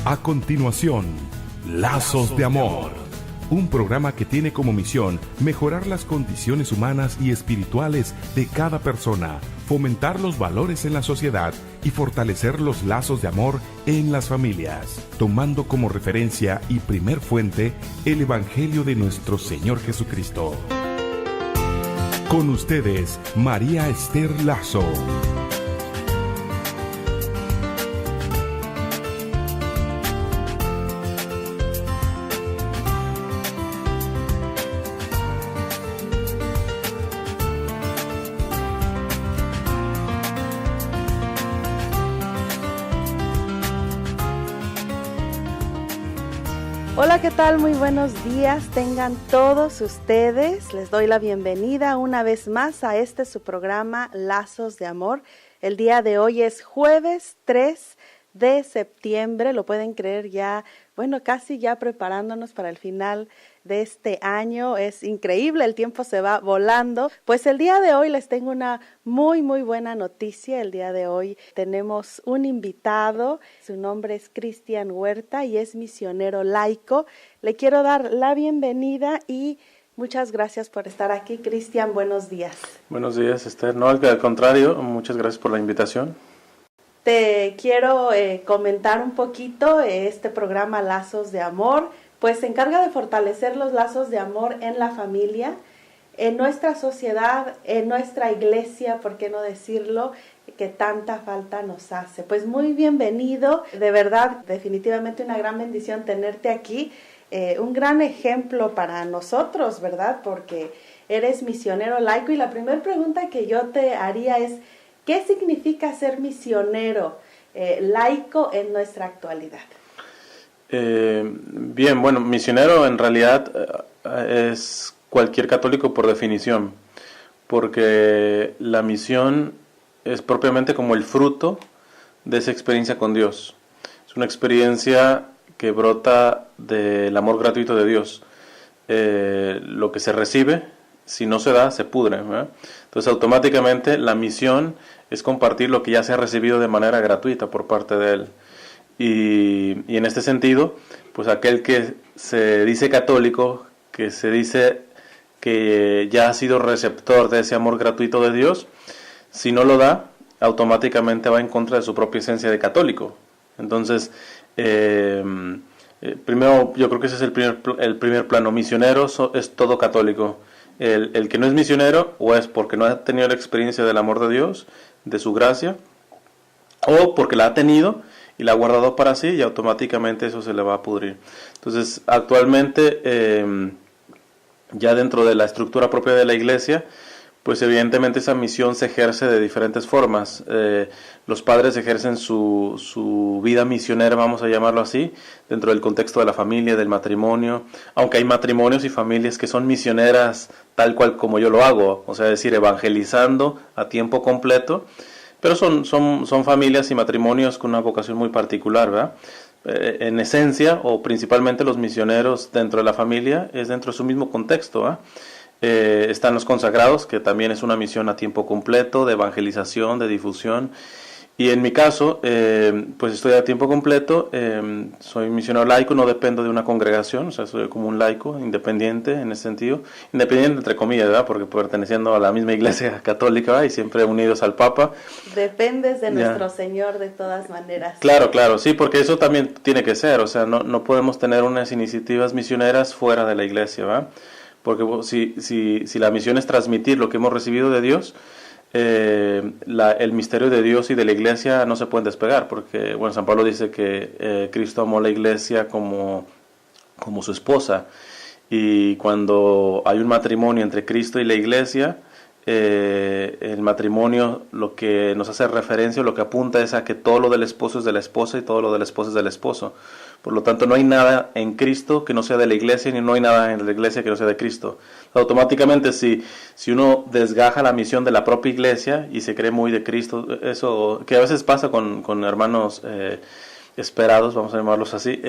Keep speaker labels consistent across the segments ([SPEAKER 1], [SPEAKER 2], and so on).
[SPEAKER 1] A continuación, Lazos de Amor, un programa que tiene como misión mejorar las condiciones humanas y espirituales de cada persona, fomentar los valores en la sociedad y fortalecer los lazos de amor en las familias, tomando como referencia y primer fuente el Evangelio de nuestro Señor Jesucristo. Con ustedes, María Esther Lazo.
[SPEAKER 2] Hola, ¿qué tal? Muy buenos días. Tengan todos ustedes. Les doy la bienvenida una vez más a su programa Lazos de Amor. El día de hoy es jueves 3 de septiembre. Lo pueden creer ya, casi ya preparándonos para el final de este año. Es increíble, el tiempo se va volando. Pues el día de hoy les tengo una muy buena noticia. El día de hoy tenemos un invitado. Su nombre es Cristian Huerta y es misionero laico. Le quiero dar la bienvenida y muchas gracias por estar aquí, Cristian. Buenos días.
[SPEAKER 3] Buenos días, Esther. No, al contrario, muchas gracias por la invitación.
[SPEAKER 2] Te quiero comentar un poquito este programa Lazos de Amor. Pues se encarga de fortalecer los lazos de amor en la familia, en nuestra sociedad, en nuestra iglesia, ¿por qué no decirlo?, que tanta falta nos hace. Pues muy bienvenido, de verdad, definitivamente una gran bendición tenerte aquí, un gran ejemplo para nosotros, ¿verdad?, porque eres misionero laico. Y la primera pregunta que yo te haría es, ¿qué significa ser misionero laico en nuestra actualidad?
[SPEAKER 3] Misionero en realidad es cualquier católico por definición, porque la misión es propiamente como el fruto de esa experiencia con Dios. Es una experiencia que brota del amor gratuito de Dios. Lo que se recibe, si no se da, se pudre, ¿verdad? Entonces automáticamente la misión es compartir lo que ya se ha recibido de manera gratuita por parte de Él. Y en este sentido, pues aquel que se dice católico, que se dice que ya ha sido receptor de ese amor gratuito de Dios, si no lo da, automáticamente va en contra de su propia esencia de católico. Entonces, primero, yo creo que ese es el primer plano. Misionero es todo católico. El que no es misionero, o es porque no ha tenido la experiencia del amor de Dios, de su gracia, o porque la ha tenido y la ha guardado para sí, y automáticamente eso se le va a pudrir. Entonces, actualmente, ya dentro de la estructura propia de la iglesia, pues evidentemente esa misión se ejerce de diferentes formas. Los padres ejercen su vida misionera, vamos a llamarlo así, dentro del contexto de la familia, del matrimonio, aunque hay matrimonios y familias que son misioneras tal cual como yo lo hago, o sea, es decir, evangelizando a tiempo completo. Pero son familias y matrimonios con una vocación muy particular, ¿verdad? En esencia, o principalmente los misioneros dentro de la familia, es dentro de su mismo contexto, ¿verdad? Están los consagrados, que también es una misión a tiempo completo, de evangelización, de difusión. Y en mi caso, pues estoy a tiempo completo, soy misionero laico, no dependo de una congregación, o sea, soy como un laico, independiente en ese sentido, independiente entre comillas, ¿verdad?, porque perteneciendo a la misma iglesia católica, ¿verdad?, y siempre unidos al Papa.
[SPEAKER 2] Dependes de nuestro Señor de todas maneras.
[SPEAKER 3] Claro, sí, porque eso también tiene que ser, o sea, no podemos tener unas iniciativas misioneras fuera de la iglesia, ¿verdad?, porque si la misión es transmitir lo que hemos recibido de Dios, el misterio de Dios y de la iglesia no se pueden despegar, porque San Pablo dice que Cristo amó la iglesia como su esposa, y cuando hay un matrimonio entre Cristo y la iglesia, el matrimonio lo que nos hace referencia, lo que apunta es a que todo lo del esposo es de la esposa y todo lo de la esposa es del esposo. Por lo tanto, no hay nada en Cristo que no sea de la iglesia, ni no hay nada en la iglesia que no sea de Cristo. Automáticamente, si uno desgaja la misión de la propia iglesia y se cree muy de Cristo, eso que a veces pasa con hermanos esperados, vamos a llamarlos así,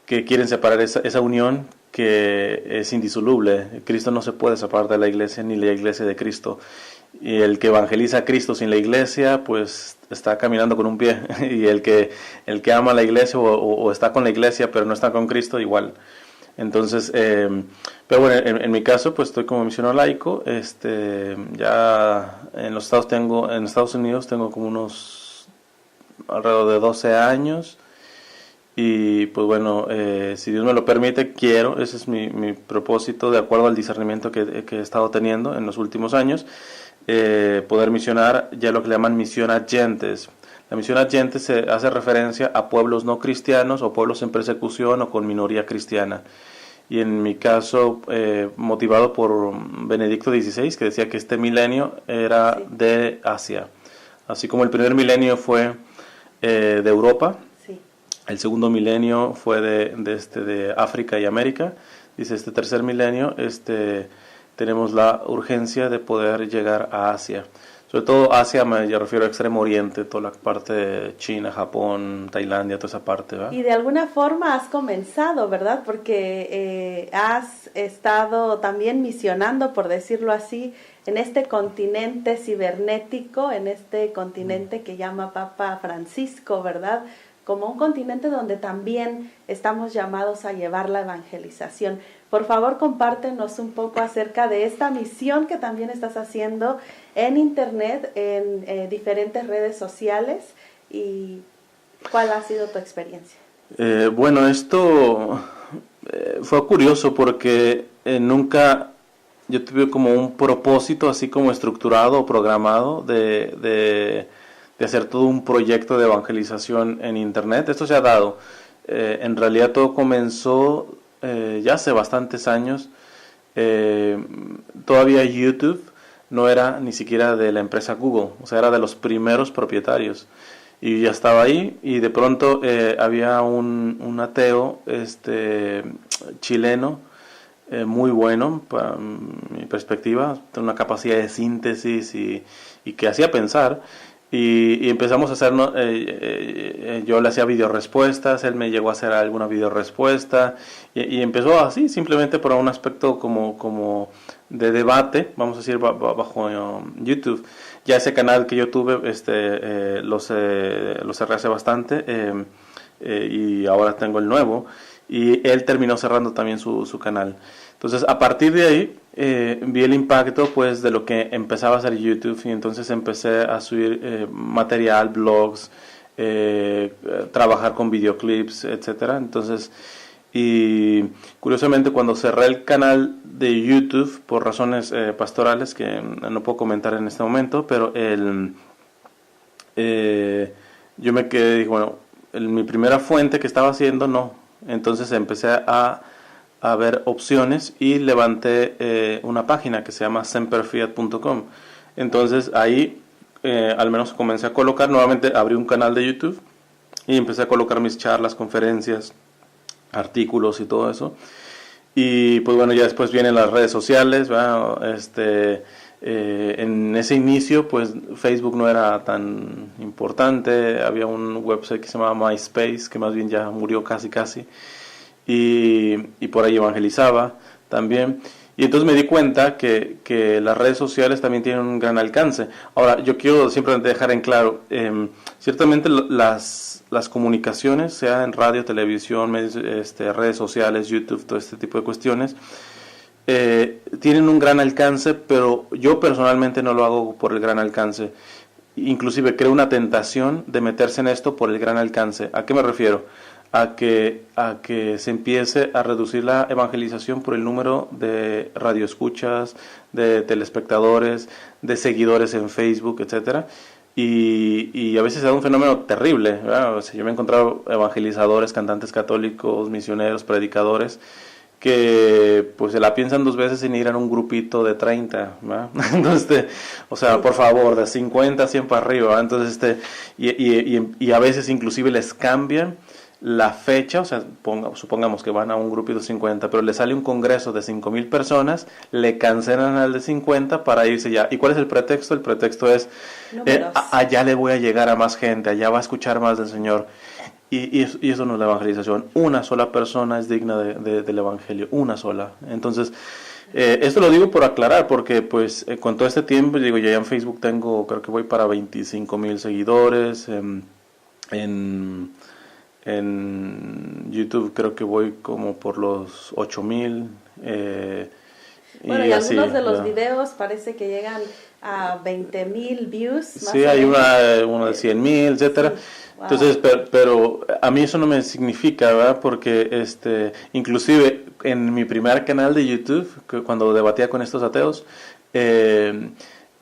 [SPEAKER 3] que quieren separar esa unión que es indisoluble. Cristo no se puede separar de la iglesia, ni la iglesia de Cristo. Y el que evangeliza a Cristo sin la iglesia, pues está caminando con un pie. Y el que ama la iglesia o está con la iglesia pero no está con Cristo, igual. Entonces, pero bueno, en mi caso, pues estoy como misionero laico. Ya en Estados Unidos tengo como unos alrededor de 12 años. Y pues bueno, si Dios me lo permite, ese es mi propósito, de acuerdo al discernimiento que he estado teniendo en los últimos años, poder misionar ya lo que le llaman misión a gentes. La misión a gentes se hace referencia a pueblos no cristianos o pueblos en persecución o con minoría cristiana. Y en mi caso, motivado por Benedicto XVI, que decía que este milenio era de Asia. Así como el primer milenio fue de Europa, el segundo milenio fue de África y América. Dice, este tercer milenio tenemos la urgencia de poder llegar a Asia. Sobre todo Asia, me refiero a Extremo Oriente, toda la parte de China, Japón, Tailandia, toda esa parte, ¿verdad?
[SPEAKER 2] Y de alguna forma has comenzado, ¿verdad? Porque has estado también misionando, por decirlo así, en este continente cibernético, en este continente que llama Papa Francisco, ¿verdad? Como un continente donde también estamos llamados a llevar la evangelización. Por favor, compártenos un poco acerca de esta misión que también estás haciendo en Internet, en diferentes redes sociales, y cuál ha sido tu experiencia.
[SPEAKER 3] Bueno, esto fue curioso porque nunca yo tuve como un propósito así como estructurado o programado de hacer todo un proyecto de evangelización en Internet. Esto se ha dado. En realidad todo comenzó ya hace bastantes años. Todavía YouTube no era ni siquiera de la empresa Google, o sea, era de los primeros propietarios. Y ya estaba ahí, y de pronto había un ateo chileno, muy bueno para mi perspectiva, tiene una capacidad de síntesis y que hacía pensar. Y empezamos a hacer, yo le hacía videorespuestas, él me llegó a hacer alguna videorespuesta y empezó así, simplemente por un aspecto como de debate, vamos a decir, bajo YouTube. Ya ese canal que yo tuve, lo cerré hace bastante, y ahora tengo el nuevo, y él terminó cerrando también su canal. Entonces, a partir de ahí, vi el impacto pues de lo que empezaba a hacer YouTube, y entonces empecé a subir material, blogs, trabajar con videoclips, etcétera. Entonces, y curiosamente cuando cerré el canal de YouTube por razones pastorales que no puedo comentar en este momento, pero yo me quedé, bueno, mi primera fuente que estaba haciendo no. Entonces empecé a ver opciones y levanté una página que se llama semperfiat.com. Entonces ahí al menos comencé a colocar, nuevamente abrí un canal de YouTube y empecé a colocar mis charlas, conferencias, artículos y todo eso. Y pues bueno, ya después vienen las redes sociales, ¿verdad? En ese inicio pues Facebook no era tan importante, había un website que se llamaba MySpace, que más bien ya murió casi y por ahí evangelizaba también. Y entonces me di cuenta que las redes sociales también tienen un gran alcance. Ahora, yo quiero simplemente dejar en claro, ciertamente las comunicaciones, sea en radio, televisión, medios, redes sociales, YouTube, todo este tipo de cuestiones, tienen un gran alcance, pero yo personalmente no lo hago por el gran alcance. Inclusive creo una tentación de meterse en esto por el gran alcance. ¿A qué me refiero? A que se empiece a reducir la evangelización por el número de radioescuchas, de telespectadores, de seguidores en Facebook, etcétera. Y a veces se da un fenómeno terrible, ¿verdad? O sea, yo me he encontrado evangelizadores, cantantes católicos, misioneros, predicadores, que pues se la piensan dos veces en ir a un grupito de 30, ¿verdad? Entonces, o sea, por favor, de 50 a 100 para arriba, ¿verdad? Entonces, y a veces inclusive les cambian la fecha, o sea, supongamos que van a un grupito de 50, pero le sale un congreso de 5,000 personas, le cancelan al de 50 para irse ya. ¿Y cuál es el pretexto? El pretexto es, allá le voy a llegar a más gente, allá va a escuchar más del Señor. Y eso no es la evangelización. Una sola persona es digna del evangelio, una sola. Entonces, Esto lo digo por aclarar, porque pues con todo este tiempo, digo, ya en Facebook tengo, creo que voy para 25,000 seguidores, en YouTube creo que voy como por los 8,000.
[SPEAKER 2] Bueno, y
[SPEAKER 3] así,
[SPEAKER 2] algunos de los videos parece que llegan a 20,000 views. Más
[SPEAKER 3] sí,
[SPEAKER 2] o
[SPEAKER 3] hay
[SPEAKER 2] menos.
[SPEAKER 3] uno de 100,000, etcétera.
[SPEAKER 2] Sí. Wow.
[SPEAKER 3] Entonces, pero a mí eso no me significa, ¿verdad? Porque inclusive en mi primer canal de YouTube, cuando debatía con estos ateos,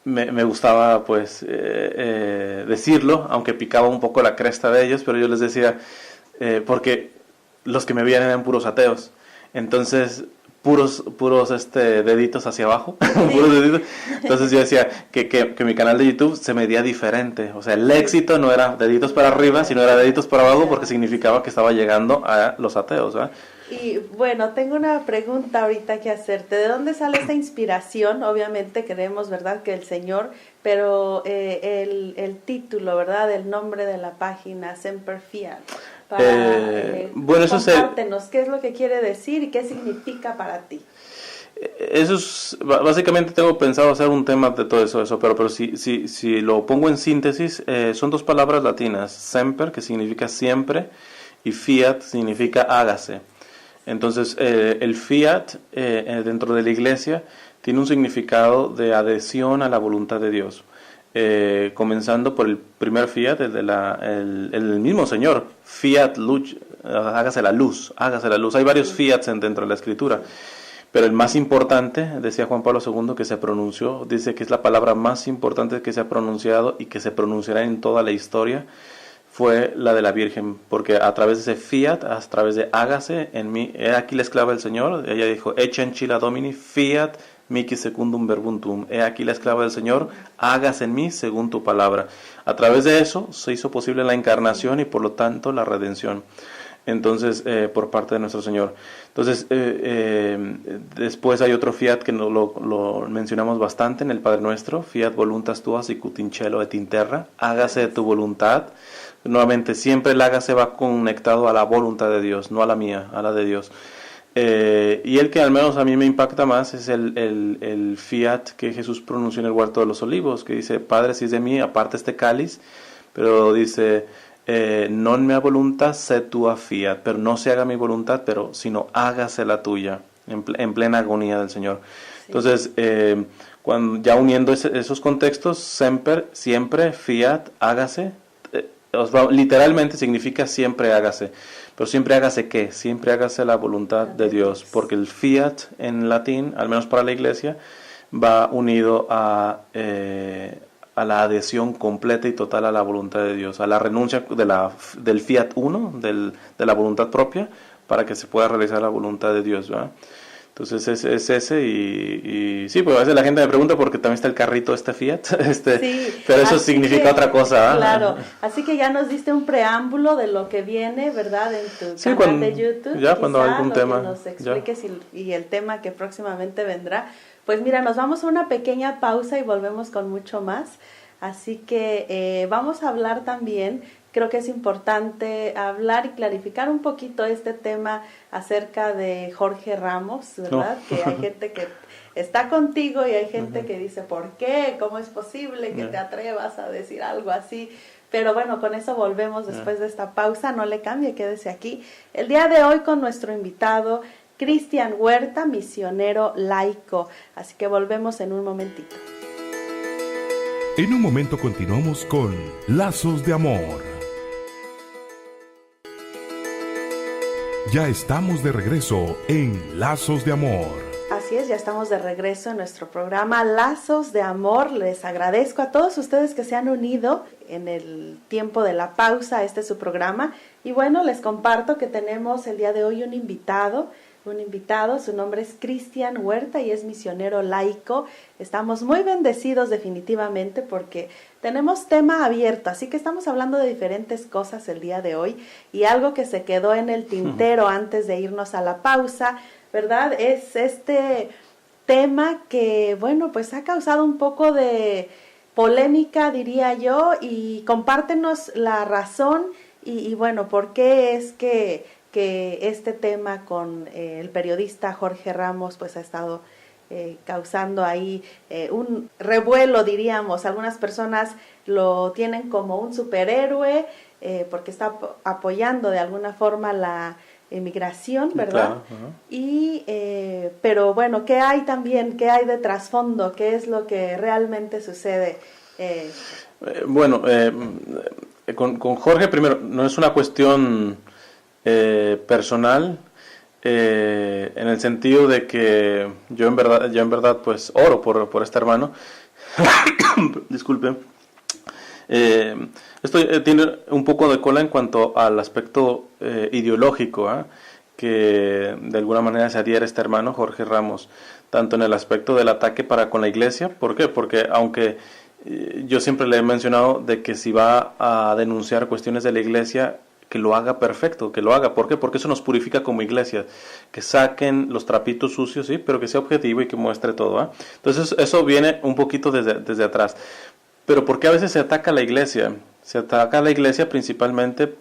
[SPEAKER 3] me gustaba pues decirlo, aunque picaba un poco la cresta de ellos, pero yo les decía, porque los que me veían eran puros ateos. Entonces, puros deditos hacia abajo, puros deditos. Entonces yo decía que mi canal de YouTube se medía diferente, o sea, el éxito no era deditos para arriba, sino era deditos para abajo, porque significaba que estaba llegando a los ateos, ¿verdad?
[SPEAKER 2] Y bueno, tengo una pregunta ahorita que hacerte. ¿De dónde sale esta inspiración? Obviamente queremos, ¿verdad?, que el Señor, pero el título, ¿verdad?, el nombre de la página, Semper Fiat.
[SPEAKER 3] Bueno, eso
[SPEAKER 2] compártenos, ¿qué es lo que quiere decir y qué significa para ti?
[SPEAKER 3] Eso es, básicamente tengo pensado hacer un tema de todo eso, pero si lo pongo en síntesis, son dos palabras latinas, semper, que significa siempre, y fiat significa hágase. Entonces, el fiat dentro de la iglesia tiene un significado de adhesión a la voluntad de Dios. Comenzando por el primer fiat, el mismo Señor, fiat luz, hágase la luz, hágase la luz. Hay varios fiats dentro de la Escritura, pero el más importante, decía Juan Pablo II, que se pronunció, dice que es la palabra más importante que se ha pronunciado y que se pronunciará en toda la historia, fue la de la Virgen, porque a través de ese fiat, a través de hágase en mí, he aquí la esclava del Señor, ella dijo, ecce ancilla Domini, fiat mihi secundum verbum tuum, he aquí la esclava del Señor, hágase en mí según tu palabra. A través de eso se hizo posible la encarnación y por lo tanto la redención. Entonces, por parte de nuestro Señor. Entonces, después hay otro fiat que lo mencionamos bastante en el Padre Nuestro, fiat voluntas tuas sicut in cielo et in terra, hágase tu voluntad. Nuevamente, siempre el hágase va conectado a la voluntad de Dios, no a la mía, a la de Dios. Y el que al menos a mí me impacta más es el fiat que Jesús pronunció en el Huerto de los Olivos, que dice, Padre, si es de mí, aparte este cáliz, pero dice, non mea voluntas sed tua fiat, pero no se haga mi voluntad, pero sino hágase la tuya, en plena agonía del Señor. Sí. Entonces, cuando ya uniendo esos contextos, siempre, fiat, hágase, literalmente significa siempre hágase. Pero siempre hágase ¿qué? Siempre hágase la voluntad de Dios, porque el fiat en latín, al menos para la iglesia, va unido a la adhesión completa y total a la voluntad de Dios, a la renuncia del fiat uno, de la voluntad propia, para que se pueda realizar la voluntad de Dios, ¿verdad? Entonces es ese y sí, pues a veces la gente me pregunta porque también está el carrito fiat, sí, pero eso significa otra cosa.
[SPEAKER 2] Claro, así que ya nos diste un preámbulo de lo que viene, ¿verdad? En tu canal de YouTube.
[SPEAKER 3] Ya cuando hay algún tema.
[SPEAKER 2] Que nos expliques y el tema que próximamente vendrá. Pues mira, nos vamos a una pequeña pausa y volvemos con mucho más. Así que vamos a hablar también, creo que es importante hablar y clarificar un poquito este tema acerca de Jorge Ramos, ¿verdad? Que hay gente que está contigo y hay gente que dice, ¿por qué? ¿Cómo es posible que te atrevas a decir algo así? Pero bueno, con eso volvemos después de esta pausa, no le cambie, quédese aquí. El día de hoy con nuestro invitado, Cristian Huerta, misionero laico. Así que volvemos en un momentito.
[SPEAKER 1] En un momento continuamos con Lazos de Amor. Ya estamos de regreso en Lazos de Amor.
[SPEAKER 2] Así es, ya estamos de regreso en nuestro programa Lazos de Amor. Les agradezco a todos ustedes que se han unido en el tiempo de la pausa a este su programa. Y bueno, les comparto que tenemos el día de hoy un invitado, su nombre es Cristian Huerta y es misionero laico. Estamos muy bendecidos definitivamente porque tenemos tema abierto, así que estamos hablando de diferentes cosas el día de hoy y algo que se quedó en el tintero antes de irnos a la pausa, ¿verdad? Es este tema que, bueno, pues ha causado un poco de polémica, diría yo, y compártenos la razón y bueno, ¿por qué es que este tema con el periodista Jorge Ramos pues ha estado causando ahí un revuelo, diríamos. Algunas personas lo tienen como un superhéroe porque está apoyando de alguna forma la emigración, ¿verdad? Claro. Pero bueno, ¿qué hay también? ¿Qué hay de trasfondo? ¿Qué es lo que realmente sucede?
[SPEAKER 3] Con Jorge, primero, no es una cuestión personal, en el sentido de que yo en verdad pues oro por este hermano. Disculpe. Esto tiene un poco de cola en cuanto al aspecto ideológico, que de alguna manera se adhiere este hermano Jorge Ramos, tanto en el aspecto del ataque para con la iglesia. ¿Por qué? Porque aunque yo siempre le he mencionado de que si va a denunciar cuestiones de la iglesia, que lo haga perfecto, que lo haga. ¿Por qué? Porque eso nos purifica como iglesia, que saquen los trapitos sucios, sí, pero que sea objetivo y que muestre todo. Entonces eso viene un poquito desde atrás. Pero ¿por qué a veces se ataca a la iglesia? Se ataca a la iglesia principalmente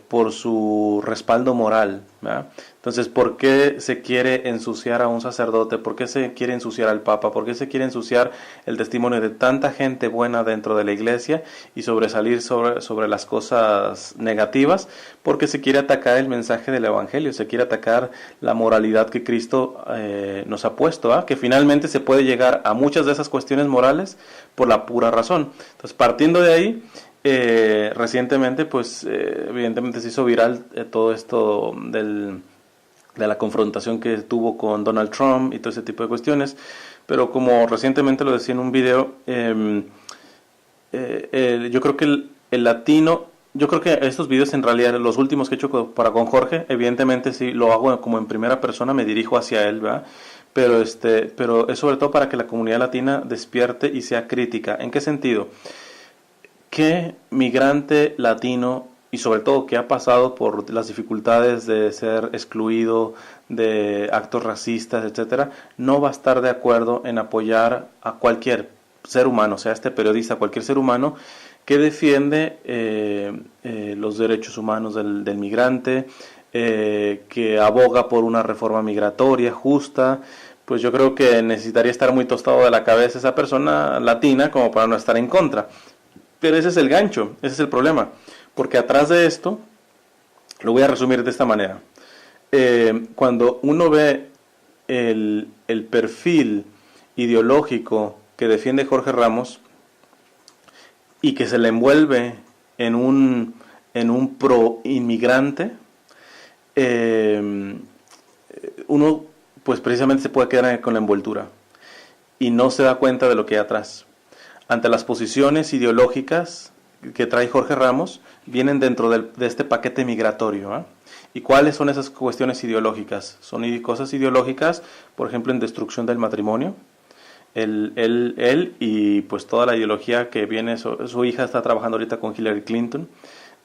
[SPEAKER 3] por su respaldo moral, ¿verdad? Entonces, ¿por qué se quiere ensuciar a un sacerdote? ¿Por qué se quiere ensuciar al Papa? ¿Por qué se quiere ensuciar el testimonio de tanta gente buena dentro de la iglesia y sobresalir sobre las cosas negativas? Porque se quiere atacar el mensaje del Evangelio, se quiere atacar la moralidad que Cristo nos ha puesto, que finalmente se puede llegar a muchas de esas cuestiones morales por la pura razón. Entonces, partiendo de ahí, recientemente, pues evidentemente se hizo viral todo esto de la confrontación que tuvo con Donald Trump y todo ese tipo de cuestiones, pero como recientemente lo decía en un video, yo creo que el latino, yo creo que estos videos en realidad, los últimos que he hecho con Jorge, evidentemente sí lo hago como en primera persona, me dirijo hacia él, ¿verdad? Pero es sobre todo para que la comunidad latina despierte y sea crítica. ¿En qué sentido? ¿Qué migrante latino, y sobre todo que ha pasado por las dificultades de ser excluido, de actos racistas, etcétera, no va a estar de acuerdo en apoyar a cualquier ser humano, sea este periodista, cualquier ser humano que defiende los derechos humanos del migrante, que aboga por una reforma migratoria justa? Pues yo creo que necesitaría estar muy tostado de la cabeza esa persona latina como para no estar en contra. Pero ese es el gancho, ese es el problema, porque atrás de esto, lo voy a resumir de esta manera, cuando uno ve el perfil ideológico que defiende Jorge Ramos y que se le envuelve en un pro inmigrante, uno pues precisamente se puede quedar con la envoltura y no se da cuenta de lo que hay atrás. Ante las posiciones ideológicas que trae Jorge Ramos, vienen dentro de este paquete migratorio. ¿Y cuáles son esas cuestiones ideológicas? Son cosas ideológicas, por ejemplo, en destrucción del matrimonio. Él y pues toda la ideología que viene, su hija está trabajando ahorita con Hillary Clinton,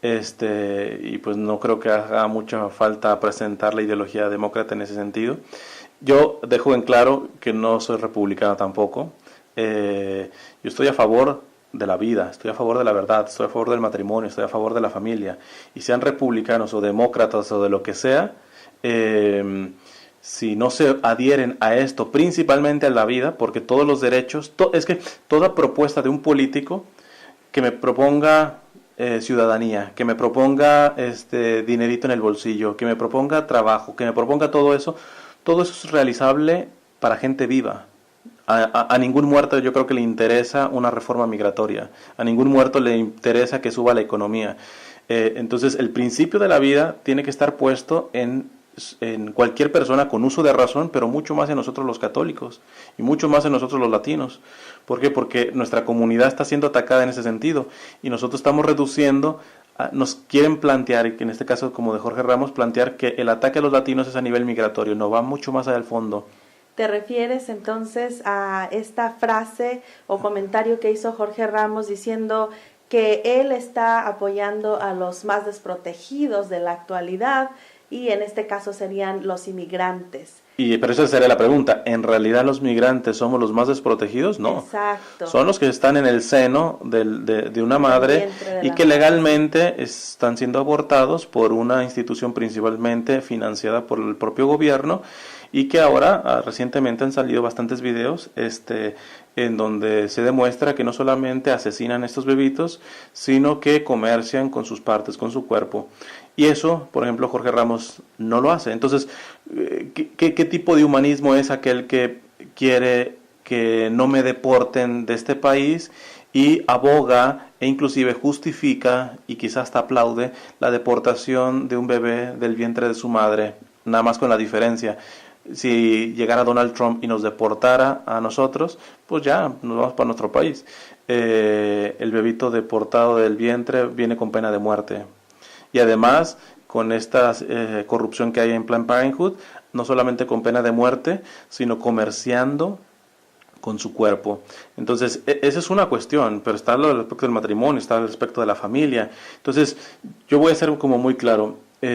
[SPEAKER 3] y pues no creo que haga mucha falta presentar la ideología demócrata en ese sentido. Yo dejo en claro que no soy republicano tampoco. Yo estoy a favor de la vida, estoy a favor de la verdad, estoy a favor del matrimonio, estoy a favor de la familia, y sean republicanos o demócratas o de lo que sea, si no se adhieren a esto, principalmente a la vida, porque todos los derechos, es que toda propuesta de un político que me proponga ciudadanía, que me proponga dinerito en el bolsillo, que me proponga trabajo, que me proponga todo eso es realizable para gente viva. A ningún muerto yo creo que le interesa una reforma migratoria, a ningún muerto le interesa que suba la economía. Entonces el principio de la vida tiene que estar puesto en cualquier persona con uso de razón, pero mucho más en nosotros los católicos y mucho más en nosotros los latinos. ¿Por qué? Porque nuestra comunidad está siendo atacada en ese sentido y nosotros estamos reduciendo, nos quieren plantear, y en este caso como de Jorge Ramos, plantear que el ataque a los latinos es a nivel migratorio, no va mucho más allá del fondo.
[SPEAKER 2] ¿Te refieres entonces a esta frase o comentario que hizo Jorge Ramos diciendo que él está apoyando a los más desprotegidos de la actualidad y en este caso serían los inmigrantes?
[SPEAKER 3] Pero esa sería la pregunta. ¿En realidad los migrantes somos los más desprotegidos? No.
[SPEAKER 2] Exacto.
[SPEAKER 3] Son los que están en el seno de una madre y que legalmente están siendo abortados por una institución principalmente financiada por el propio gobierno, y que ahora recientemente han salido bastantes videos en donde se demuestra que no solamente asesinan a estos bebitos, sino que comercian con sus partes, con su cuerpo. Y eso, por ejemplo, Jorge Ramos no lo hace. Entonces, ¿qué tipo de humanismo es aquel que quiere que no me deporten de este país y aboga e inclusive justifica y quizás hasta aplaude la deportación de un bebé del vientre de su madre? Nada más con la diferencia: si llegara Donald Trump y nos deportara a nosotros, pues ya nos vamos para nuestro país. El bebito deportado del vientre viene con pena de muerte. Y además, con esta corrupción que hay en Planned Parenthood, no solamente con pena de muerte, sino comerciando con su cuerpo. Entonces, esa es una cuestión, pero está el aspecto del matrimonio, está el aspecto de la familia. Entonces, yo voy a ser como muy claro, y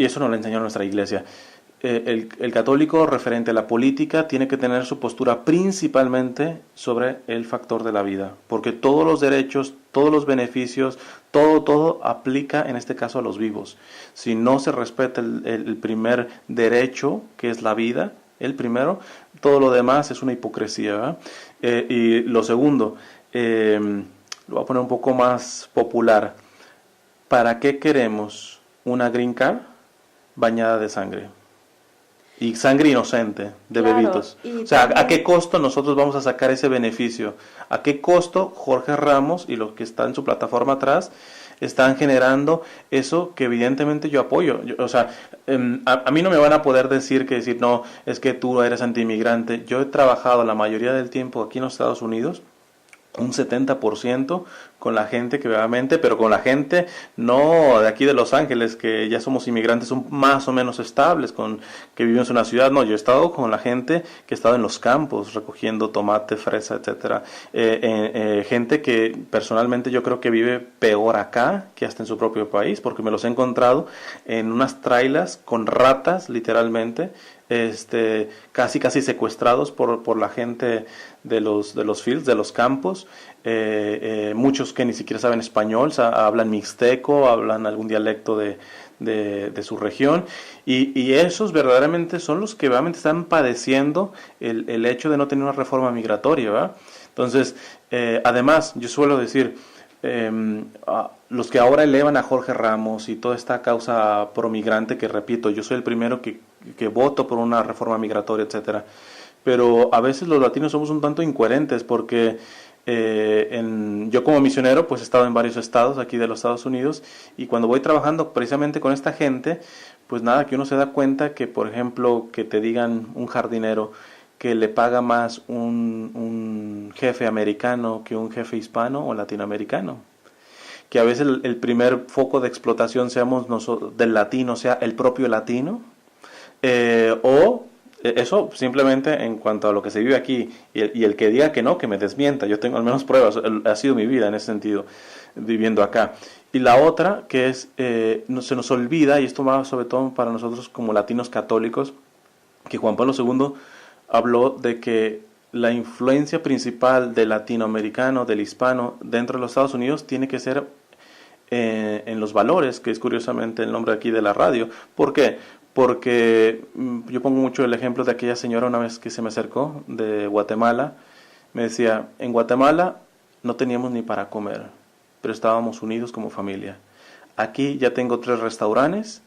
[SPEAKER 3] eso nos lo enseñó nuestra iglesia. El católico referente a la política tiene que tener su postura principalmente sobre el factor de la vida, porque todos los derechos, todos los beneficios, todo aplica en este caso a los vivos. Si no se respeta el primer derecho, que es la vida, el primero, todo lo demás es una hipocresía, ¿verdad? Y lo segundo, lo voy a poner un poco más popular: ¿para qué queremos una green card bañada de sangre? Y sangre inocente de bebitos. O sea, ¿a qué costo nosotros vamos a sacar ese beneficio? ¿A qué costo Jorge Ramos y los que están en su plataforma atrás están generando eso que evidentemente yo apoyo? A mí no me van a poder decir no, es que tú eres antiinmigrante. Yo he trabajado la mayoría del tiempo aquí en los Estados Unidos, un 70% con la gente que obviamente, pero con la gente no de aquí de Los Ángeles, que ya somos inmigrantes, son más o menos estables, que vivimos en una ciudad. No, yo he estado con la gente que ha estado en los campos recogiendo tomate, fresa, etcétera. Gente que personalmente yo creo que vive peor acá que hasta en su propio país, porque me los he encontrado en unas trailas con ratas, literalmente, casi secuestrados por la gente de los fields, de los campos. Muchos que ni siquiera saben español, hablan mixteco, hablan algún dialecto de su región, y esos verdaderamente son los que realmente están padeciendo el hecho de no tener una reforma migratoria, ¿verdad? Entonces, además, yo suelo decir, los que ahora elevan a Jorge Ramos y toda esta causa promigrante, que repito, yo soy el primero que voto por una reforma migratoria, etcétera, pero a veces los latinos somos un tanto incoherentes, porque yo como misionero pues he estado en varios estados aquí de los Estados Unidos, y cuando voy trabajando precisamente con esta gente, pues nada, que uno se da cuenta que, por ejemplo, que te digan un jardinero que le paga más un jefe americano que un jefe hispano o latinoamericano, que a veces el primer foco de explotación seamos nosotros, del latino, sea el propio latino, o eso simplemente en cuanto a lo que se vive aquí, y el que diga que no, que me desmienta. Yo tengo al menos pruebas, ha sido mi vida en ese sentido, viviendo acá. Y la otra, que es, se nos olvida, y esto va sobre todo para nosotros como latinos católicos, que Juan Pablo II habló de que la influencia principal del latinoamericano, del hispano, dentro de los Estados Unidos, tiene que ser en los valores, que es curiosamente el nombre aquí de la radio. ¿Por qué? Porque yo pongo mucho el ejemplo de aquella señora una vez que se me acercó de Guatemala. Me decía, en Guatemala no teníamos ni para comer, pero estábamos unidos como familia. Aquí ya tengo 3 restaurantes,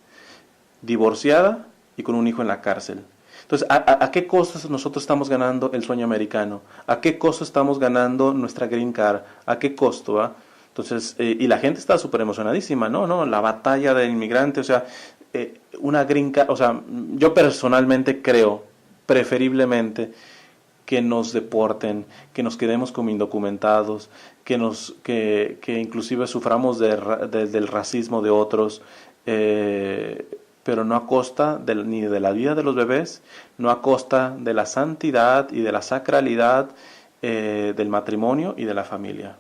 [SPEAKER 3] divorciada y con un hijo en la cárcel. Entonces, ¿a qué costo nosotros estamos ganando el sueño americano? ¿A qué costo estamos ganando nuestra green card? ¿A qué costo? ¿Va? Entonces, y la gente está súper emocionadísima, ¿no? La batalla del inmigrante, o sea, una green card, o sea, yo personalmente creo, preferiblemente, que nos deporten, que nos quedemos como indocumentados, que inclusive suframos del racismo de otros, pero no a costa ni de la vida de los bebés, no a costa de la santidad y de la sacralidad del matrimonio y de la familia.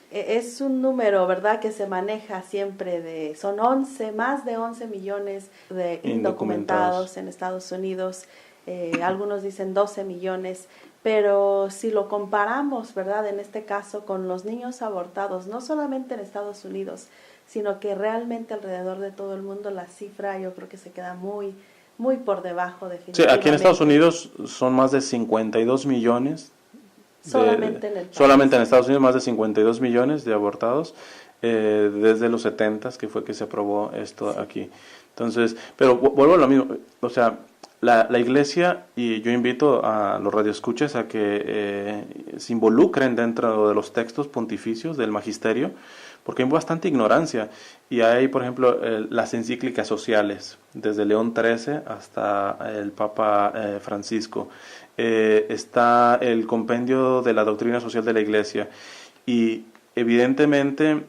[SPEAKER 2] es un número, ¿verdad?, que se maneja siempre son más de 11 millones de indocumentados en Estados Unidos, algunos dicen 12 millones, pero si lo comparamos, ¿verdad?, en este caso con los niños abortados, no solamente en Estados Unidos, sino que realmente alrededor de todo el mundo, la cifra yo creo que se queda muy, muy por debajo definitivamente.
[SPEAKER 3] Sí, aquí en Estados Unidos son más de 52 millones.
[SPEAKER 2] Solamente
[SPEAKER 3] en Estados Unidos más de 52 millones de abortados desde los 70s, que fue que se aprobó esto aquí. Entonces, pero vuelvo a lo mismo, o sea, la iglesia, y yo invito a los radioescuchas a que se involucren dentro de los textos pontificios del magisterio, porque hay bastante ignorancia, y hay, por ejemplo, las encíclicas sociales, desde León XIII hasta el Papa Francisco. Está el compendio de la doctrina social de la Iglesia, y evidentemente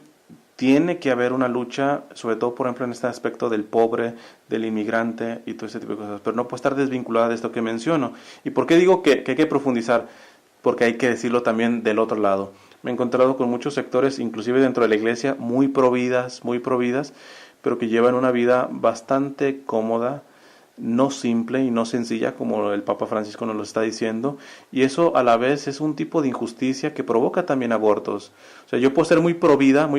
[SPEAKER 3] tiene que haber una lucha, sobre todo, por ejemplo, en este aspecto del pobre, del inmigrante y todo ese tipo de cosas, pero no puede estar desvinculada de esto que menciono. ¿Y por qué digo que hay que profundizar? Porque hay que decirlo también del otro lado. Me he encontrado con muchos sectores, inclusive dentro de la Iglesia, muy providas, pero que llevan una vida bastante cómoda, no simple y no sencilla, como el Papa Francisco nos lo está diciendo, y eso a la vez es un tipo de injusticia que provoca también abortos. O sea, yo puedo ser muy provida,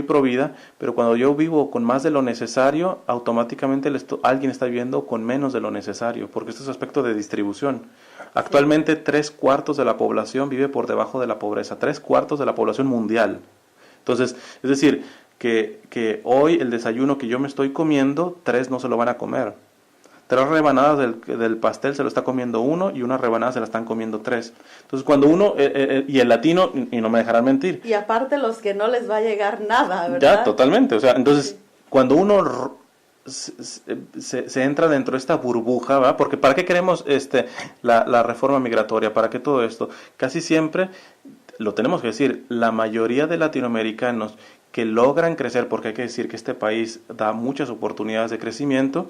[SPEAKER 3] pero cuando yo vivo con más de lo necesario, automáticamente alguien está viviendo con menos de lo necesario, porque esto es aspecto de distribución. Actualmente 3/4 de la población vive por debajo de la pobreza, 3/4 de la población mundial. Entonces, es decir, que hoy el desayuno que yo me estoy comiendo, 3 no se lo van a comer. 3 rebanadas del pastel se lo está comiendo 1 y una rebanada se la están comiendo 3. Entonces cuando uno, y el latino, y no me dejarán mentir.
[SPEAKER 2] Y aparte los que no les va a llegar nada, ¿verdad?
[SPEAKER 3] Ya, totalmente. O sea, entonces sí. Cuando uno se entra dentro de esta burbuja, ¿verdad? Porque ¿para qué queremos la reforma migratoria? ¿Para qué todo esto? Casi siempre, lo tenemos que decir, la mayoría de latinoamericanos que logran crecer, porque hay que decir que este país da muchas oportunidades de crecimiento,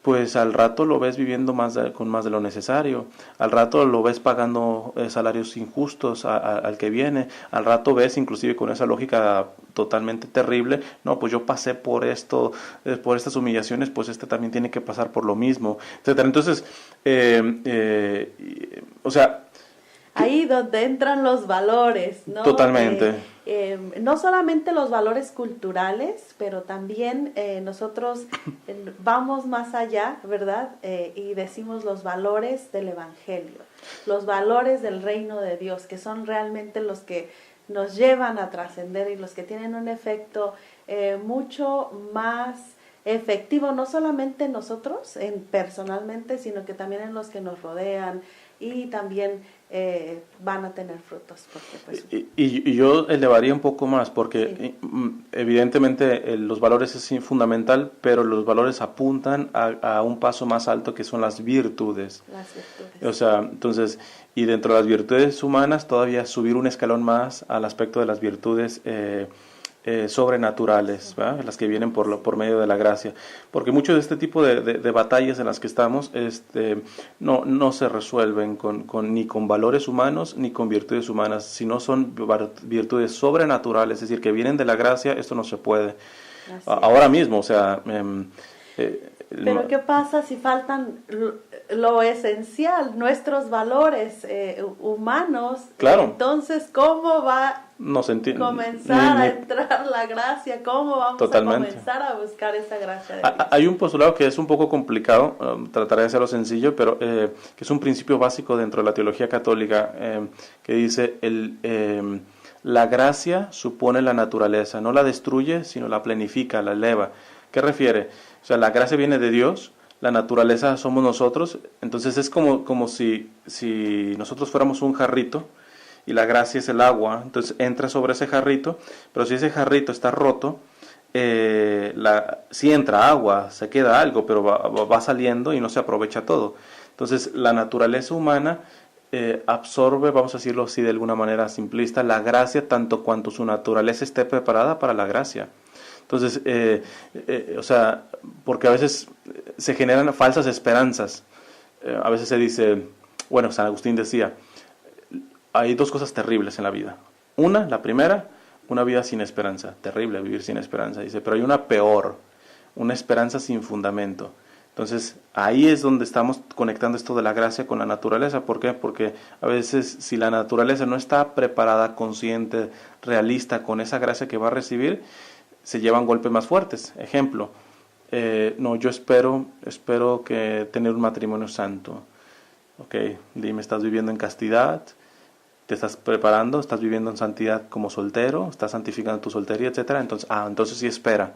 [SPEAKER 3] pues al rato lo ves viviendo con más de lo necesario, al rato lo ves pagando salarios injustos al que viene, al rato ves inclusive con esa lógica totalmente terrible, no, pues yo pasé por esto, por estas humillaciones, pues también tiene que pasar por lo mismo, etcétera. Entonces, o sea...
[SPEAKER 2] Ahí donde entran los valores, ¿no?
[SPEAKER 3] Totalmente.
[SPEAKER 2] No solamente los valores culturales, pero también nosotros vamos más allá, ¿verdad? Y decimos los valores del Evangelio, los valores del reino de Dios, que son realmente los que nos llevan a trascender y los que tienen un efecto mucho más efectivo, no solamente en nosotros, personalmente, sino que también en los que nos rodean, y también van a tener frutos. Porque, pues,
[SPEAKER 3] y yo elevaría un poco más, porque sí, evidentemente los valores es fundamental, pero los valores apuntan a un paso más alto, que son las virtudes.
[SPEAKER 2] Las virtudes.
[SPEAKER 3] O sea, entonces, y dentro de las virtudes humanas, todavía subir un escalón más al aspecto de las virtudes sobrenaturales, ¿verdad? Las que vienen por medio de la gracia, porque mucho de este tipo de batallas en las que estamos no se resuelven ni con valores humanos ni con virtudes humanas, sino son virtudes sobrenaturales, es decir, que vienen de la gracia. Esto no se puede ahora mismo, o sea...
[SPEAKER 2] Pero ¿qué pasa si faltan lo esencial, nuestros valores humanos?
[SPEAKER 3] Claro.
[SPEAKER 2] Entonces, ¿cómo va comenzar a entrar la gracia? ¿Cómo vamos
[SPEAKER 3] totalmente.
[SPEAKER 2] A comenzar a buscar esa gracia de Dios?
[SPEAKER 3] Hay un postulado que es un poco complicado, trataré de hacerlo sencillo, pero que es un principio básico dentro de la teología católica, que dice la gracia supone la naturaleza, no la destruye, sino la planifica, la eleva. ¿Qué refiere? O sea, la gracia viene de Dios, la naturaleza somos nosotros, entonces es como si nosotros fuéramos un jarrito y la gracia es el agua, entonces entra sobre ese jarrito, pero si ese jarrito está roto, sí entra agua, se queda algo, pero va saliendo y no se aprovecha todo. Entonces la naturaleza humana absorbe, vamos a decirlo así de alguna manera simplista, la gracia tanto cuanto su naturaleza esté preparada para la gracia. Entonces, o sea, porque a veces se generan falsas esperanzas. A veces se dice, bueno, San Agustín decía, hay 2 cosas terribles en la vida. La primera, una vida sin esperanza, terrible vivir sin esperanza, dice, pero hay una peor, una esperanza sin fundamento. Entonces, ahí es donde estamos conectando esto de la gracia con la naturaleza. ¿Por qué? Porque a veces si la naturaleza no está preparada, consciente, realista con esa gracia que va a recibir, se llevan golpes más fuertes. Ejemplo, no, yo espero que tener un matrimonio santo. Ok, dime, ¿estás viviendo en castidad? ¿Te estás preparando? ¿Estás viviendo en santidad como soltero? ¿Estás santificando tu soltería, etcétera? Entonces sí espera.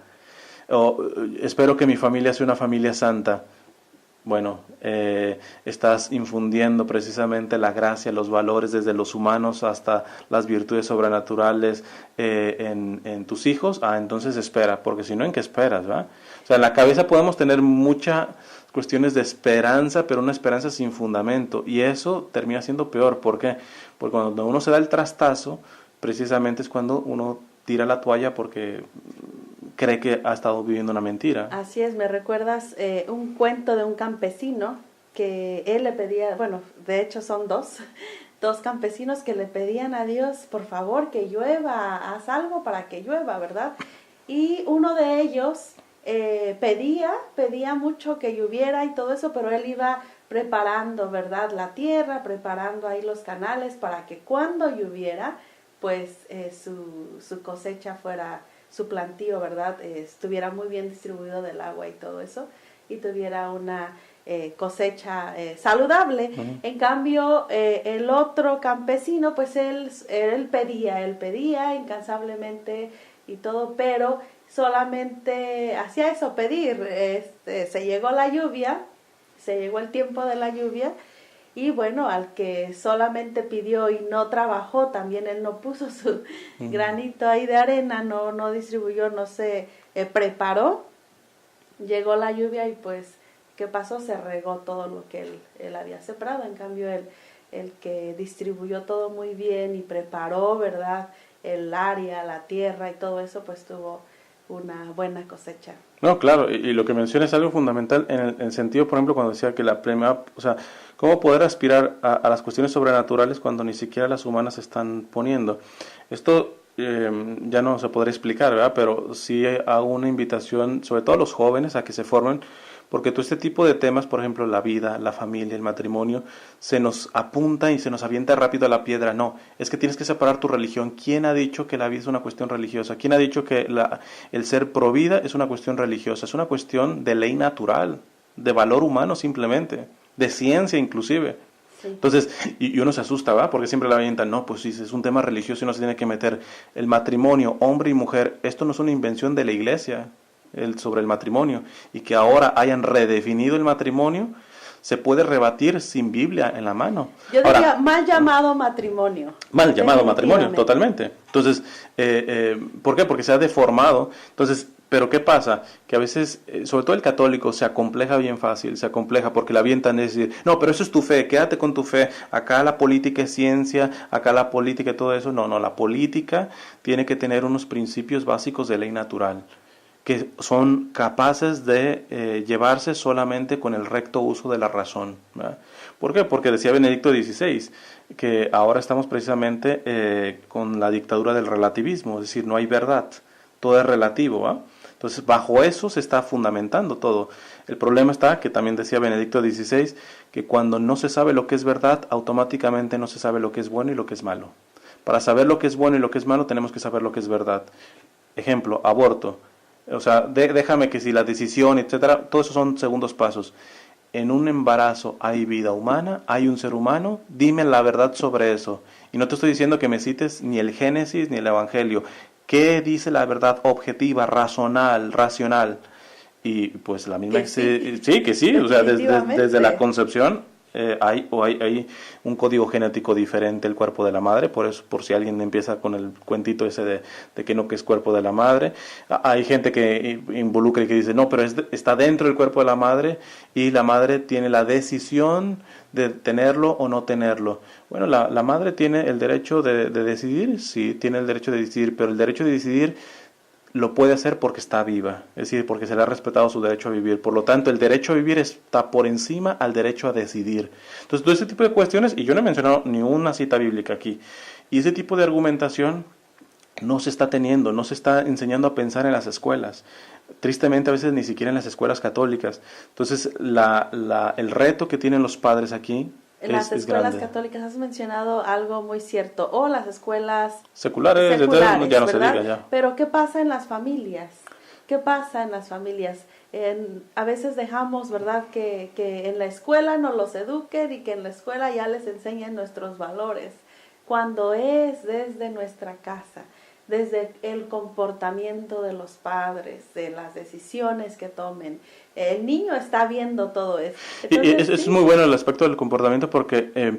[SPEAKER 3] O espero que mi familia sea una familia santa. Bueno, estás infundiendo precisamente la gracia, los valores desde los humanos hasta las virtudes sobrenaturales en tus hijos. Entonces espera, porque si no, ¿en qué esperas? ¿Va? O sea, en la cabeza podemos tener muchas cuestiones de esperanza, pero una esperanza sin fundamento. Y eso termina siendo peor. ¿Por qué? Porque cuando uno se da el trastazo, precisamente es cuando uno tira la toalla porque cree que ha estado viviendo una mentira.
[SPEAKER 2] Así es, me recuerdas un cuento de un campesino que él le pedía, bueno, de hecho son dos campesinos que le pedían a Dios, por favor, que llueva, haz algo para que llueva, ¿verdad? Y uno de ellos pedía mucho que lloviera y todo eso, pero él iba preparando, ¿verdad?, la tierra, preparando ahí los canales para que cuando lloviera, pues su cosecha fuera, su plantío, ¿verdad?, estuviera muy bien distribuido del agua y todo eso, y tuviera una cosecha saludable. Uh-huh. En cambio, el otro campesino, pues él pedía incansablemente y todo, pero solamente hacía eso, pedir. Se llegó la lluvia, se llegó el tiempo de la lluvia, y bueno, al que solamente pidió y no trabajó, también él no puso su granito ahí de arena, no distribuyó, no se preparó. Llegó la lluvia y pues, ¿qué pasó? Se regó todo lo que él había sembrado. En cambio, el que distribuyó todo muy bien y preparó, ¿verdad?, el área, la tierra y todo eso, pues tuvo una buena cosecha.
[SPEAKER 3] No, claro, y lo que menciona es algo fundamental en el sentido, por ejemplo, cuando decía que la primera, o sea, ¿cómo poder aspirar a las cuestiones sobrenaturales cuando ni siquiera las humanas se están poniendo? Esto ya no se podría explicar, ¿verdad? Pero sí hago una invitación, sobre todo a los jóvenes, a que se formen, porque todo este tipo de temas, por ejemplo, la vida, la familia, el matrimonio, se nos apunta y se nos avienta rápido a la piedra. No, es que tienes que separar tu religión. ¿Quién ha dicho que la vida es una cuestión religiosa? ¿Quién ha dicho que el ser pro vida es una cuestión religiosa? Es una cuestión de ley natural, de valor humano simplemente, de ciencia inclusive. Sí. Entonces, y uno se asusta, ¿va? Porque siempre la avientan, no, pues sí, es un tema religioso y no se tiene que meter. El matrimonio, hombre y mujer, esto no es una invención de la iglesia, sobre el matrimonio, y que ahora hayan redefinido el matrimonio, se puede rebatir sin Biblia en la mano.
[SPEAKER 2] Yo diría, mal llamado matrimonio.
[SPEAKER 3] Mal llamado matrimonio, totalmente. Entonces, ¿por qué? Porque se ha deformado. Entonces, pero ¿qué pasa? Que a veces, sobre todo el católico, se acompleja bien fácil, se acompleja porque la avientan es decir, no, pero eso es tu fe, quédate con tu fe, acá la política es ciencia, acá la política y todo eso. No, la política tiene que tener unos principios básicos de ley natural, que son capaces de llevarse solamente con el recto uso de la razón, ¿verdad? ¿Por qué? Porque decía Benedicto XVI que ahora estamos precisamente con la dictadura del relativismo, es decir, no hay verdad, todo es relativo, ¿verdad? Entonces, bajo eso se está fundamentando todo. El problema está, que también decía Benedicto XVI, que cuando no se sabe lo que es verdad, automáticamente no se sabe lo que es bueno y lo que es malo. Para saber lo que es bueno y lo que es malo, tenemos que saber lo que es verdad. Ejemplo, aborto. O sea, déjame que si la decisión, etcétera, todos esos son segundos pasos. En un embarazo hay vida humana, hay un ser humano, dime la verdad sobre eso. Y no te estoy diciendo que me cites ni el Génesis ni el Evangelio. ¿Qué dice la verdad objetiva, racional? Y pues la misma... Sí, que sí, o sea, desde la concepción hay un código genético diferente el cuerpo de la madre, por eso, por si alguien empieza con el cuentito ese de que no, que es cuerpo de la madre. Hay gente que involucra y que dice, no, pero está dentro del cuerpo de la madre y la madre tiene la decisión de tenerlo o no tenerlo. Bueno, la madre tiene el derecho de decidir, sí, tiene el derecho de decidir, pero el derecho de decidir lo puede hacer porque está viva, es decir, porque se le ha respetado su derecho a vivir. Por lo tanto, el derecho a vivir está por encima al derecho a decidir. Entonces, todo ese tipo de cuestiones, y yo no he mencionado ni una cita bíblica aquí, y ese tipo de argumentación no se está teniendo, no se está enseñando a pensar en las escuelas. Tristemente a veces ni siquiera en las escuelas católicas. Entonces el reto que tienen los padres aquí
[SPEAKER 2] en las escuelas
[SPEAKER 3] grande.
[SPEAKER 2] católicas has mencionado algo muy cierto, o las escuelas
[SPEAKER 3] seculares ya no
[SPEAKER 2] ¿verdad?
[SPEAKER 3] se diga ya.
[SPEAKER 2] Pero ¿qué pasa en las familias? ¿Qué pasa en las familias? A veces dejamos, ¿verdad?, que en la escuela nos los eduquen y que en la escuela ya les enseñen nuestros valores, cuando es desde nuestra casa, desde el comportamiento de los padres, de las decisiones que tomen. El niño está viendo todo eso. Entonces,
[SPEAKER 3] es muy bueno el aspecto del comportamiento porque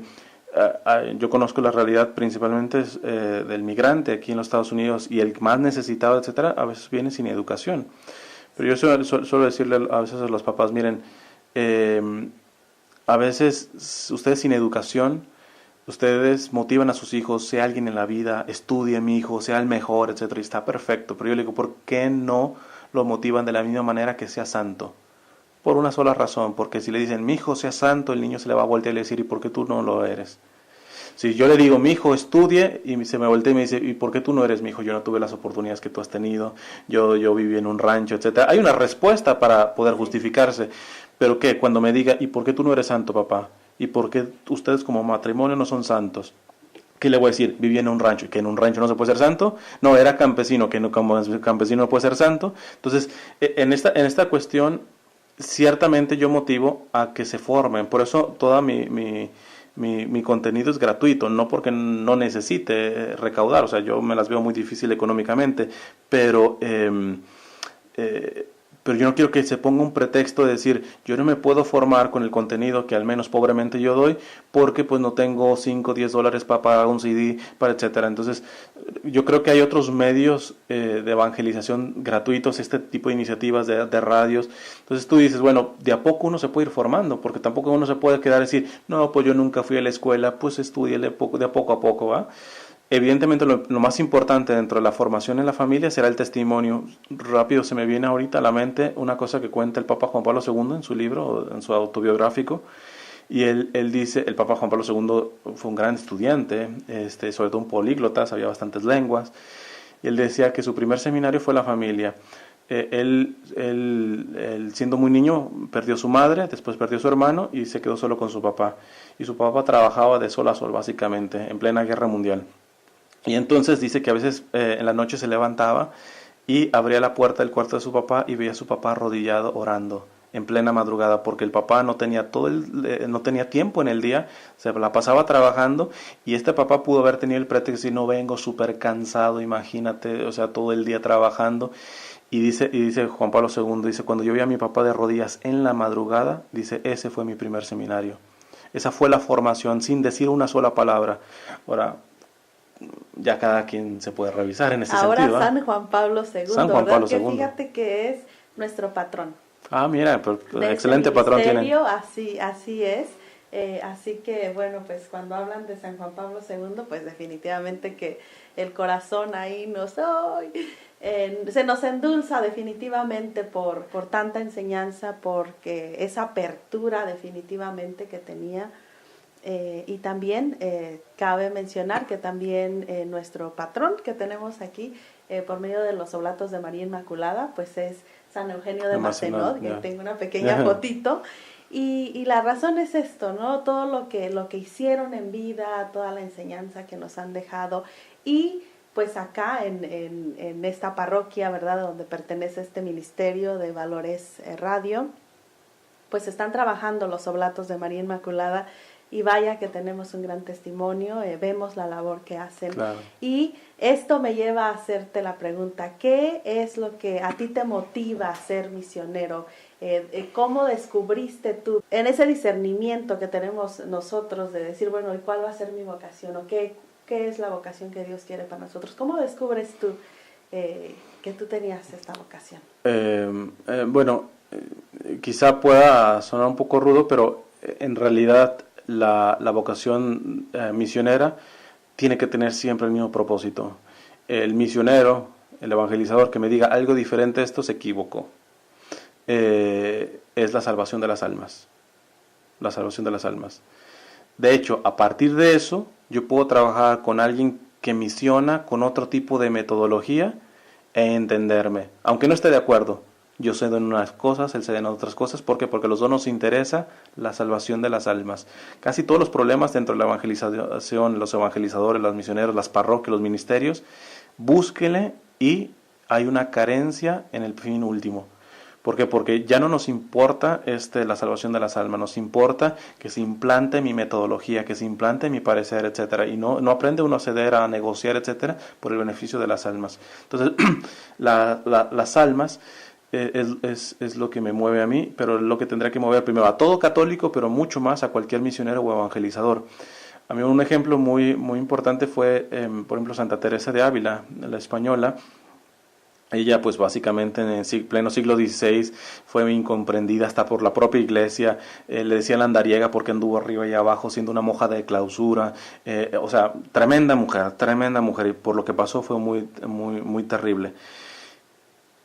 [SPEAKER 3] yo conozco la realidad principalmente del migrante aquí en los Estados Unidos, y el más necesitado, etcétera, a veces viene sin educación. Pero yo suelo decirle a veces a los papás, miren, a veces ustedes sin educación, ustedes motivan a sus hijos, sea alguien en la vida, estudie mi hijo, sea el mejor, etcétera, y está perfecto. Pero yo le digo, ¿por qué no lo motivan de la misma manera que sea santo? Por una sola razón, porque si le dicen, mi hijo sea santo, el niño se le va a voltear y le decir, ¿y por qué tú no lo eres? Si yo le digo, mi hijo estudie, y se me voltea y me dice, ¿y por qué tú no eres mi hijo? Yo no tuve las oportunidades que tú has tenido, yo viví en un rancho, etcétera. Hay una respuesta para poder justificarse, pero ¿qué? Cuando me diga, ¿y por qué tú no eres santo, papá? ¿Y por qué ustedes como matrimonio no son santos? ¿Qué le voy a decir? Viví en un rancho, que en un rancho no se puede ser santo. No, era campesino, que no, como campesino no puede ser santo. Entonces, en esta cuestión, ciertamente yo motivo a que se formen. Por eso toda mi contenido es gratuito, no porque no necesite recaudar. O sea, yo me las veo muy difícil económicamente, pero yo no quiero que se ponga un pretexto de decir, yo no me puedo formar con el contenido que al menos pobremente yo doy, porque pues no tengo 5 o 10 dólares para pagar un CD, para etcétera. Entonces, yo creo que hay otros medios de evangelización gratuitos, este tipo de iniciativas de radios. Entonces tú dices, bueno, de a poco uno se puede ir formando, porque tampoco uno se puede quedar y decir, no, pues yo nunca fui a la escuela, pues estúdiale de a poco a poco, ¿va? Evidentemente lo más importante dentro de la formación en la familia será el testimonio. Rápido se me viene ahorita a la mente una cosa que cuenta el Papa Juan Pablo II en su libro, en su autobiográfico, y él dice, el Papa Juan Pablo II fue un gran estudiante, sobre todo un políglota, sabía bastantes lenguas, y él decía que su primer seminario fue la familia. Él siendo muy niño perdió su madre, después perdió su hermano y se quedó solo con su papá. Y su papá trabajaba de sol a sol básicamente, en plena guerra mundial. Y entonces dice que a veces en la noche se levantaba y abría la puerta del cuarto de su papá y veía a su papá arrodillado orando en plena madrugada, porque el papá no tenía no tenía tiempo en el día, se la pasaba trabajando, y este papá pudo haber tenido el pretexto de decir, no, vengo súper cansado, imagínate, o sea, todo el día trabajando. Y dice Juan Pablo II, dice, cuando yo vi a mi papá de rodillas en la madrugada, dice, ese fue mi primer seminario. Esa fue la formación, sin decir una sola palabra. Ahora, ya cada quien se puede revisar en ese sentido.
[SPEAKER 2] Ahora San Juan Pablo II,
[SPEAKER 3] San Juan Pablo
[SPEAKER 2] que
[SPEAKER 3] II.
[SPEAKER 2] fíjate que es nuestro patrón.
[SPEAKER 3] Ah, mira, excelente patrón tienen.
[SPEAKER 2] Así es. Así que, bueno, pues cuando hablan de San Juan Pablo II, pues definitivamente que el corazón ahí se nos endulza definitivamente por tanta enseñanza, porque esa apertura definitivamente que tenía. Y también cabe mencionar que también nuestro patrón que tenemos aquí por medio de los oblatos de María Inmaculada, pues es San Eugenio de Macenot, que tengo una pequeña fotito. Y la razón es esto, ¿no? Todo lo que hicieron en vida, toda la enseñanza que nos han dejado. Y pues acá en esta parroquia, ¿verdad?, donde pertenece este ministerio de Valores Radio, pues están trabajando los oblatos de María Inmaculada. Y vaya que tenemos un gran testimonio, vemos la labor que hacen.
[SPEAKER 3] Claro.
[SPEAKER 2] Y esto me lleva a hacerte la pregunta, ¿qué es lo que a ti te motiva a ser misionero? ¿Cómo descubriste tú en ese discernimiento que tenemos nosotros de decir, bueno, ¿y cuál va a ser mi vocación? ¿O qué es la vocación que Dios quiere para nosotros? ¿Cómo descubres tú que tú tenías esta vocación?
[SPEAKER 3] Bueno, quizá pueda sonar un poco rudo, pero en realidad la vocación misionera tiene que tener siempre el mismo propósito. El misionero, el evangelizador que me diga algo diferente a esto se equivocó. Es la salvación de las almas. La salvación de las almas. De hecho, a partir de eso, yo puedo trabajar con alguien que misiona con otro tipo de metodología e entenderme. Aunque no esté de acuerdo, yo cedo en unas cosas, él cede en otras cosas. ¿Por qué? Porque a los dos nos interesa la salvación de las almas. Casi todos los problemas dentro de la evangelización, los evangelizadores, los misioneros, las parroquias, los ministerios, búsquele y hay una carencia en el fin último. ¿Por qué? Porque ya no nos importa la salvación de las almas, nos importa que se implante mi metodología, que se implante mi parecer, etcétera, y no aprende uno a ceder, a negociar, etcétera, por el beneficio de las almas. Entonces, las almas es lo que me mueve a mí, pero lo que tendrá que mover primero a todo católico, pero mucho más a cualquier misionero o evangelizador. A mí un ejemplo muy, muy importante fue, por ejemplo, Santa Teresa de Ávila, la española. Ella, pues básicamente en el pleno siglo XVI fue incomprendida hasta por la propia iglesia. Le decían la andariega porque anduvo arriba y abajo siendo una monja de clausura. O sea, tremenda mujer. Y por lo que pasó fue muy, muy, muy terrible.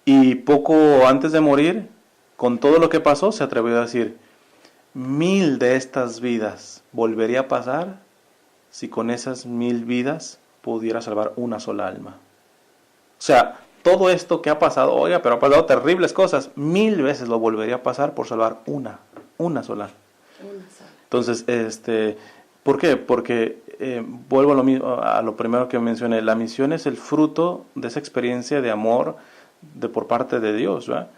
[SPEAKER 3] Y poco antes de morir, con todo lo que pasó, se atrevió a decir: 1000 de estas vidas volvería a pasar si con esas 1000 vidas pudiera salvar una sola alma. O sea, todo esto que ha pasado, oiga, pero ha pasado terribles cosas, 1000 veces lo volvería a pasar por salvar una sola. Entonces, ¿por qué? Porque vuelvo a lo primero que mencioné, la misión es el fruto de esa experiencia de amor por parte de Dios, ¿verdad?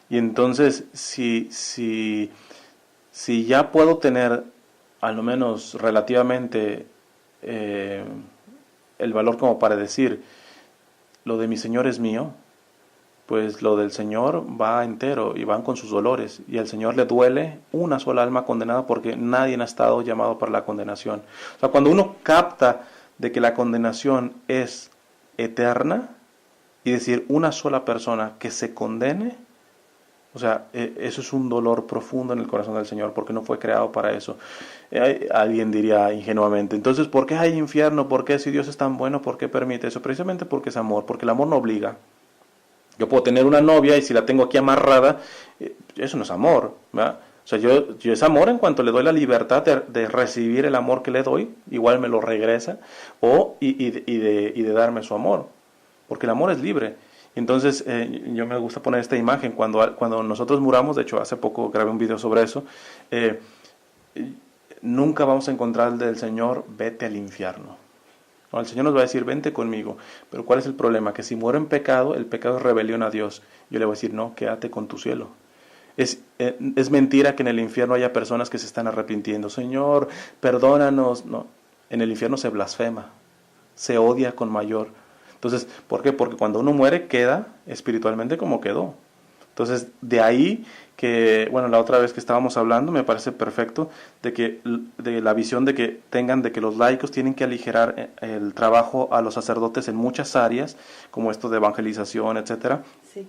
[SPEAKER 3] Y entonces, si ya puedo tener, al menos relativamente, el valor como para decir, lo de mi Señor es mío, pues lo del Señor va entero y van con sus dolores, y al Señor le duele una sola alma condenada porque nadie ha estado llamado para la condenación. O sea, cuando uno capta de que la condenación es eterna, y decir una sola persona que se condene, o sea, eso es un dolor profundo en el corazón del Señor, porque no fue creado para eso. Alguien diría ingenuamente, entonces, ¿por qué hay infierno? ¿Por qué si Dios es tan bueno? ¿Por qué permite eso? Precisamente porque es amor, porque el amor no obliga. Yo puedo tener una novia y si la tengo aquí amarrada, eso no es amor, ¿verdad? O sea, yo es amor en cuanto le doy la libertad de recibir el amor que le doy, igual me lo regresa, y de darme su amor, porque el amor es libre. Entonces, yo me gusta poner esta imagen, cuando nosotros muramos, de hecho hace poco grabé un video sobre eso, nunca vamos a encontrar del Señor, vete al infierno. No, el Señor nos va a decir, vente conmigo, pero ¿cuál es el problema? Que si muero en pecado, el pecado es rebelión a Dios. Yo le voy a decir, no, quédate con tu cielo. Es mentira que en el infierno haya personas que se están arrepintiendo. Señor, perdónanos. No, en el infierno se blasfema, se odia con mayor. Entonces, ¿por qué? Porque cuando uno muere queda espiritualmente como quedó. Entonces, de ahí que, bueno, la otra vez que estábamos hablando, me parece perfecto, de la visión de que los laicos tienen que aligerar el trabajo a los sacerdotes en muchas áreas, como esto de evangelización, etcétera,
[SPEAKER 2] sí,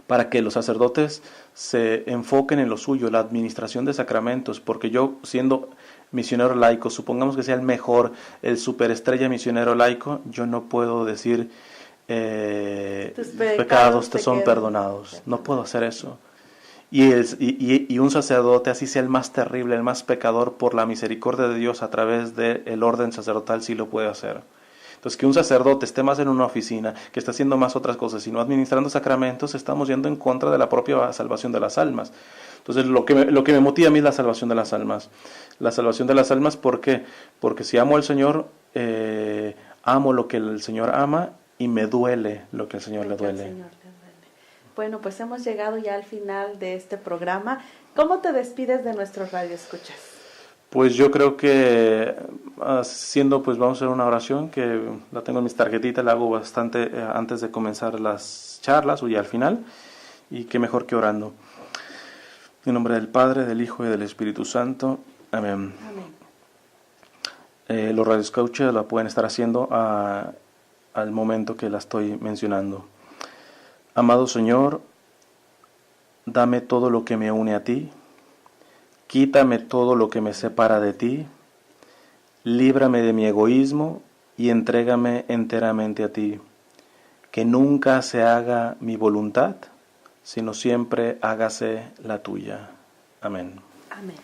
[SPEAKER 3] para que los sacerdotes se enfoquen en lo suyo, la administración de sacramentos, porque yo, siendo misionero laico, supongamos que sea el mejor, el superestrella misionero laico, yo no puedo decir tus pecados te son perdonados. No puedo hacer eso. Y un sacerdote, así sea el más terrible, el más pecador, por la misericordia de Dios a través del orden sacerdotal, sí lo puede hacer. Entonces, que un sacerdote esté más en una oficina, que esté haciendo más otras cosas, sino administrando sacramentos, estamos yendo en contra de la propia salvación de las almas. Entonces, lo que me motiva a mí es la salvación de las almas. La salvación de las almas, ¿por qué? Porque si amo al Señor, amo lo que el Señor ama y me duele lo que el Señor le duele.
[SPEAKER 2] Bueno, pues hemos llegado ya al final de este programa. ¿Cómo te despides de nuestros radioescuchas?
[SPEAKER 3] Pues yo creo que pues vamos a hacer una oración que la tengo en mis tarjetitas, la hago bastante antes de comenzar las charlas o ya al final, y qué mejor que orando. En nombre del Padre, del Hijo y del Espíritu Santo. Amén. Amén. Los radioescuchas la pueden estar haciendo al momento que la estoy mencionando. Amado Señor, dame todo lo que me une a ti, quítame todo lo que me separa de ti, líbrame de mi egoísmo y entrégame enteramente a ti. Que nunca se haga mi voluntad, sino siempre hágase la tuya. Amén.
[SPEAKER 2] Amén.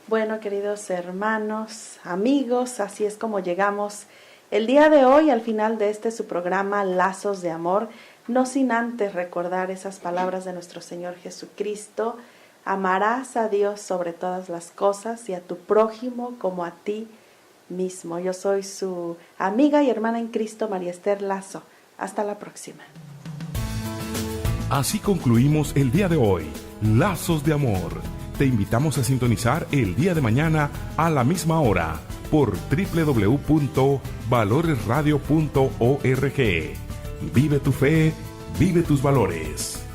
[SPEAKER 2] Bueno, queridos hermanos, amigos, así es como llegamos El día de hoy, al final de su programa Lazos de Amor, no sin antes recordar esas palabras de nuestro Señor Jesucristo: amarás a Dios sobre todas las cosas y a tu prójimo como a ti mismo. Yo soy su amiga y hermana en Cristo, María Esther Lazo. Hasta la próxima.
[SPEAKER 1] Así concluimos el día de hoy, Lazos de Amor. Te invitamos a sintonizar el día de mañana a la misma hora por www.valoresradio.org. Vive tu fe, vive tus valores.